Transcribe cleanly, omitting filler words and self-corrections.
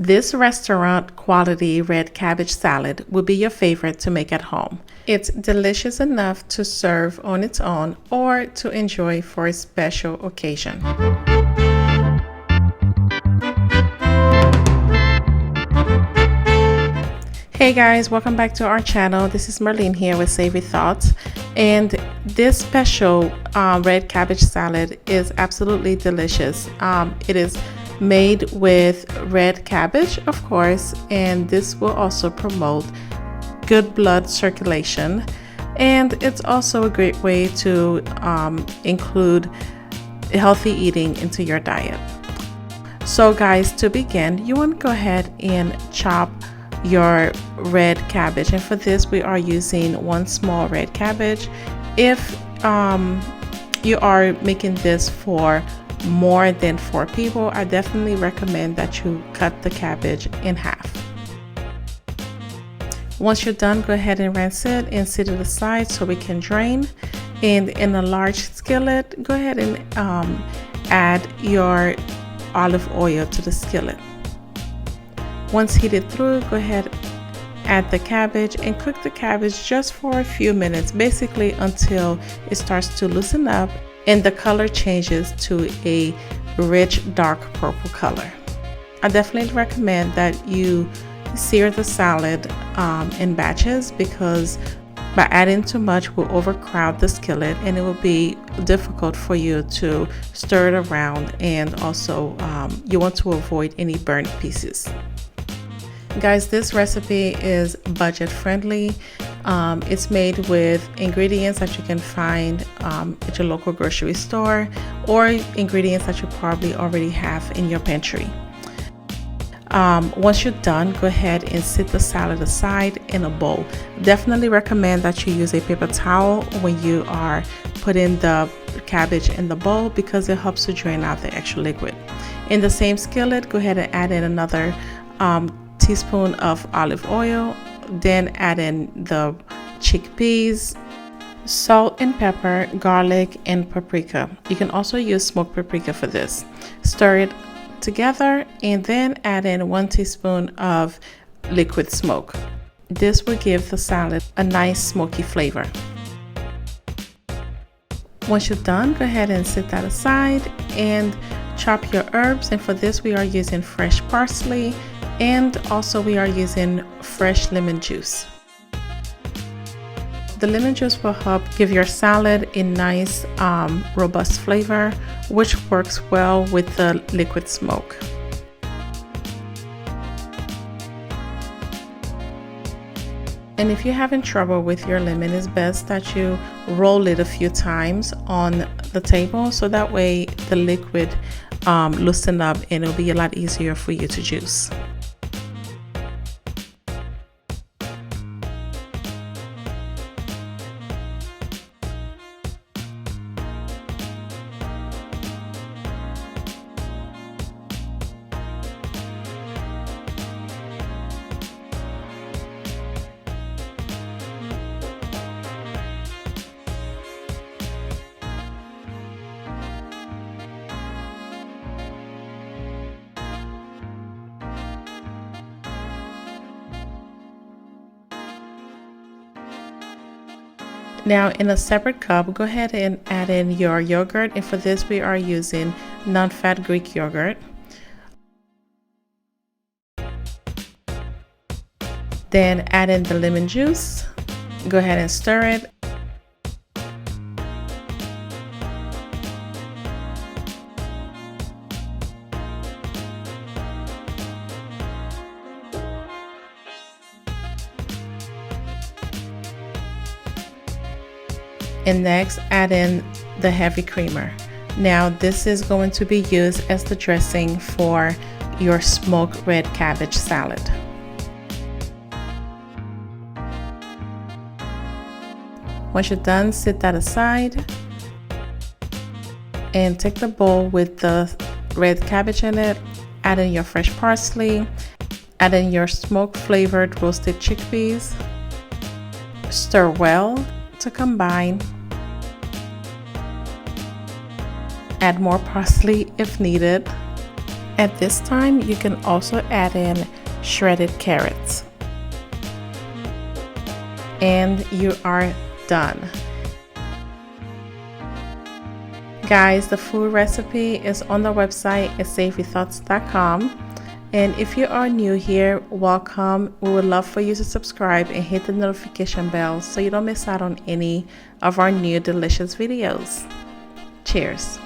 This restaurant quality red cabbage salad will be your favorite to make at home. It's delicious enough to serve on its own or to enjoy for a special occasion. Hey guys, welcome back to our channel. This is Marlene here with Savory Thoughts, and this special red cabbage salad is absolutely delicious. It is made with red cabbage, of course, and this will also promote good blood circulation, and it's also a great way to include healthy eating into your diet. So guys, to begin, you want to go ahead and chop your red cabbage, and for this we are using one small red cabbage. If you are making this for more than 4 people, I definitely recommend that you cut the cabbage in half. Once you're done, go ahead and rinse it and set it aside so we can drain. And in a large skillet, go ahead and add your olive oil to the skillet. Once heated through, go ahead, add the cabbage and cook the cabbage just for a few minutes, basically until it starts to loosen up and the color changes to a rich dark purple color. I definitely recommend that you sear the salad in batches, because by adding too much will overcrowd the skillet and it will be difficult for you to stir it around, and also you want to avoid any burnt pieces. Guys, this recipe is budget friendly. It's made with ingredients that you can find at your local grocery store, or ingredients that you probably already have in your pantry. Once you're done, go ahead and set the salad aside in a bowl. Definitely recommend that you use a paper towel when you are putting the cabbage in the bowl, because it helps to drain out the extra liquid. In the same skillet, go ahead and add in another teaspoon of olive oil, then add in the chickpeas, salt and pepper, garlic, and paprika. You can also use smoked paprika for this. Stir it together and then add in 1 teaspoon of liquid smoke. This will give the salad a nice smoky flavor. Once you're done, go ahead and set that aside and chop your herbs, and for this we are using fresh parsley, and also we are using fresh lemon juice. The lemon juice will help give your salad a nice robust flavor, which works well with the liquid smoke. And if you're having trouble with your lemon, it's best that you roll it a few times on the table, so that way the liquid loosen up and it'll be a lot easier for you to juice. Now in a separate cup, go ahead and add in your yogurt, and for this we are using non-fat Greek yogurt. Then add in the lemon juice. Go ahead and stir it. And next, add in the heavy creamer. Now this is going to be used as the dressing for your smoked red cabbage salad. Once you're done, set that aside and take the bowl with the red cabbage in it, add in your fresh parsley, add in your smoke flavored roasted chickpeas, stir well to combine, add more parsley if needed, At this time, you can also add in shredded carrots. And you are done. Guys, the food recipe is on the website at savorythoughts.com. And if you are new here, welcome. We would love for you to subscribe and hit the notification bell so you don't miss out on any of our new delicious videos. Cheers.